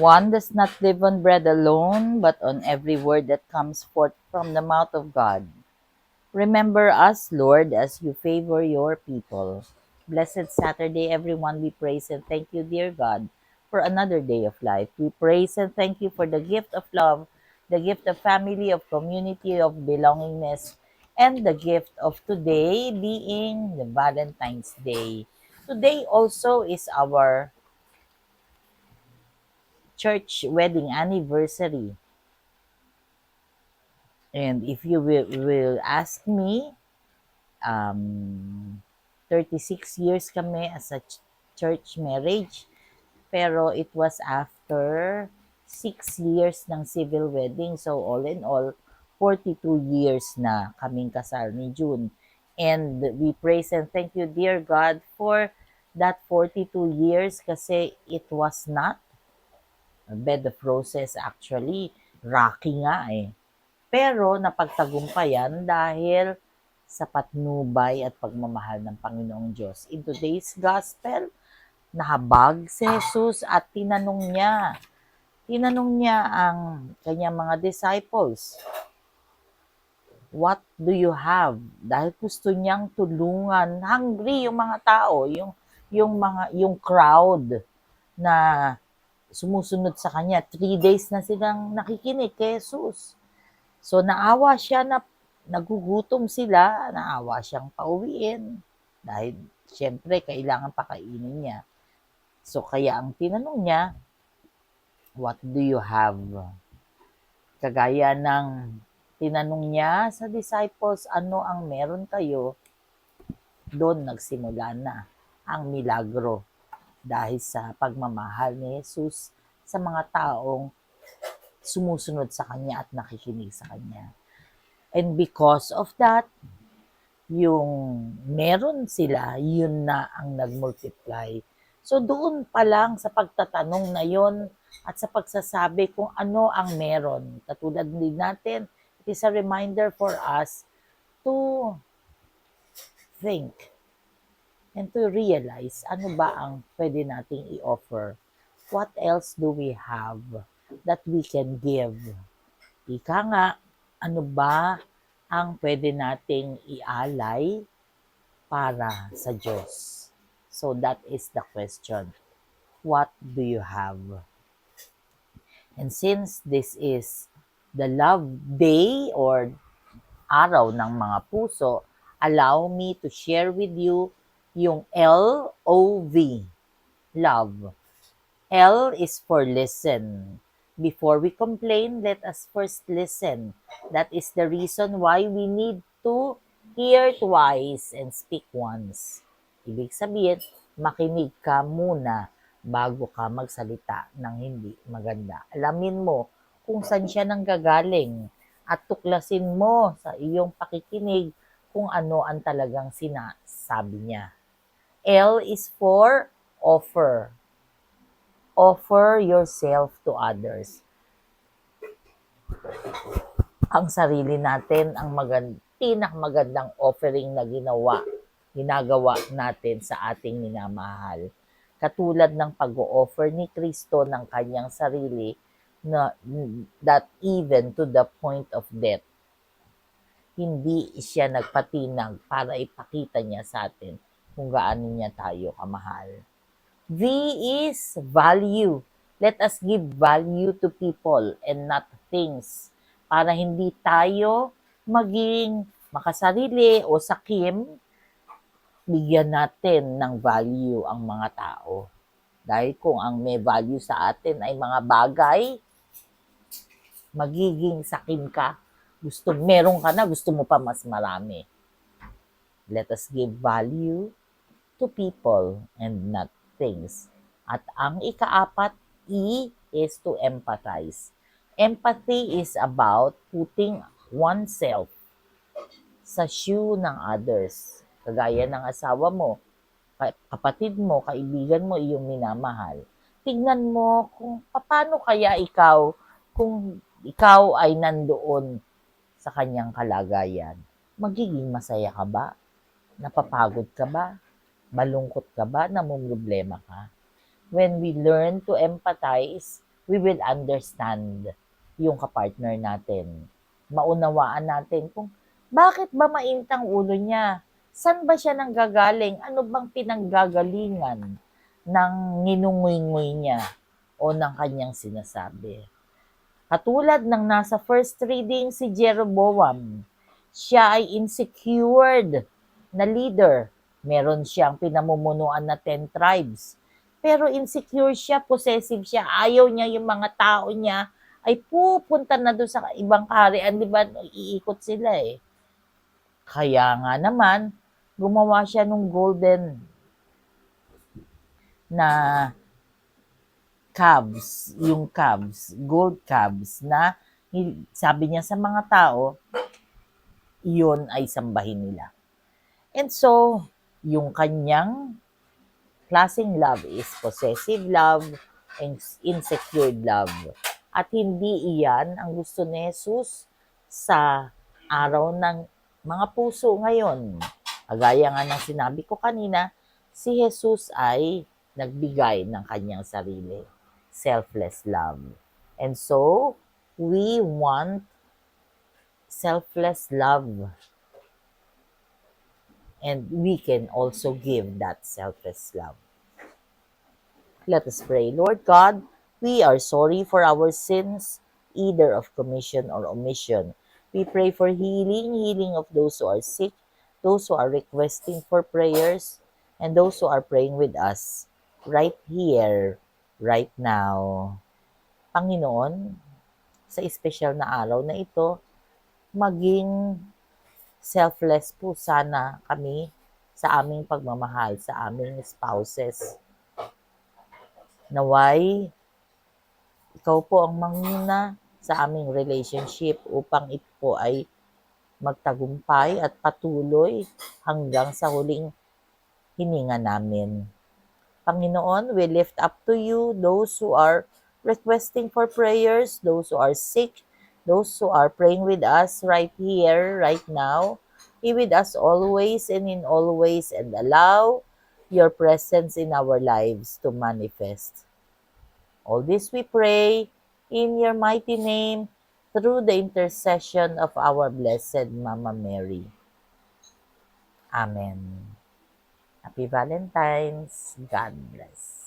One does not live on bread alone, but on every word that comes forth from the mouth of God. Remember us, Lord, as you favor your people. Blessed Saturday, everyone. We praise and thank you, dear God, for another day of life. We praise and thank you for the gift of love, the gift of family, of community, of belongingness, and the gift of today being the Valentine's Day. Today also is our church wedding anniversary. And if you will ask me, um, 36 years kami as a church marriage, pero it was after 6 years ng civil wedding. So all in all, 42 years na kaming kasal ni June. And we praise and thank you, dear God, for that 42 years kasi it was not a bed of roses actually. Rocky nga eh. Pero napagtagumpayan dahil sa patnubay at pagmamahal ng Panginoong Diyos. In today's gospel, nahabag si Jesus at tinanong niya ang kanyang mga disciples, what do you have? Dahil gusto niyang tulungan, hungry yung mga tao, yung crowd na sumusunod sa kanya. 3 days na silang nakikinig kay Jesus. So naawa siya na nagugutom sila, naawa siyang pauwiin dahil siyempre kailangan pakainin niya. So kaya ang tinanong niya, what do you have? Kagaya ng tinanong niya sa disciples, ano ang meron kayo? Doon nagsimula na ang milagro dahil sa pagmamahal ni Jesus sa mga taong sumusunod sa kanya at nakikinig sa kanya. And because of that, yung meron sila, yun na ang nag-multiply. So doon pa lang sa pagtatanong na yon at sa pagsasabi kung ano ang meron, katulad din natin, it is a reminder for us to think and to realize ano ba ang pwede nating i-offer. What else do we have that we can give? Ika nga, ano ba ang pwede nating ialay para sa Diyos? So that is the question. What do you have? And since this is the Love Day or Araw ng mga Puso, allow me to share with you yung LOV, love. L is for listen. Before we complain, let us first listen. That is the reason why we need to hear twice and speak once. Ibig sabihin, makinig ka muna bago ka magsalita ng hindi maganda. Alamin mo kung saan siya nanggagaling at tuklasin mo sa iyong pakikinig kung ano ang talagang sinasabi niya. L is for offer. Offer yourself to others. Ang sarili natin ang pinakamagandang offering na ginagawa natin sa ating minamahal. Katulad ng pag-o-offer ni Kristo ng kanyang sarili na that even to the point of death. Hindi siya nagpatinag para ipakita niya sa atin kung gaano niya tayo kamahal. V is value. Let us give value to people and not things para hindi tayo maging makasarili o sakim, bigyan natin ng value ang mga tao. Dahil kung ang may value sa atin ay mga bagay, magiging sakim ka. Meron ka na, gusto mo pa mas marami. Let us give value to people and not things. At ang ikaapat, E is to empathize. Empathy is about putting oneself sa shoe ng others. Kagaya ng asawa mo, kapatid mo, kaibigan mo, iyong minamahal. Tignan mo kung paano kaya ikaw kung ikaw ay nandoon sa kanyang kalagayan. Magiging masaya ka ba? Napapagod ka ba? Malungkot ka ba? Namumroblema ka? When we learn to empathize, we will understand yung kapartner natin. Maunawaan natin kung bakit ba maintang ulo niya? San ba siya nanggagaling? Ano bang pinanggagalingan ng nginunguy niya o ng kanyang sinasabi? Katulad ng nasa first reading si Jeroboam, siya ay insecured na leader. Meron siyang pinamumunuan na 10 tribes. Pero insecure siya, possessive siya, ayaw niya yung mga tao niya ay pupunta na doon sa ibang kaharian, di ba? Iikot sila eh. Kaya nga naman, gumawa siya ng golden na gold calves na sabi niya sa mga tao, yun ay sambahin nila. And so, yung kanyang klaseng love is possessive love and insecure love. At hindi iyan ang gusto ni Jesus sa araw ng mga puso ngayon. Kagaya nga ng sinabi ko kanina, si Jesus ay nagbigay ng kanyang sarili. Selfless love. And so, we want selfless love. And we can also give that selfless love. Let us pray. Lord God, we are sorry for our sins, either of commission or omission. We pray for healing of those who are sick, those who are requesting for prayers, and those who are praying with us right here, right now. Panginoon, sa espesyal na araw na ito, maging selfless po sana kami sa aming pagmamahal sa aming spouses. Naway, ikaw po ang manguna sa aming relationship upang ito po ay magtagumpay at patuloy hanggang sa huling hininga namin. Panginoon, we lift up to you those who are requesting for prayers, those who are sick, those who are praying with us right here, right now. Be with us always and in all ways and allow your presence in our lives to manifest. All this we pray in your mighty name through the intercession of our Blessed Mama Mary. Amen. Happy Valentine's. God bless.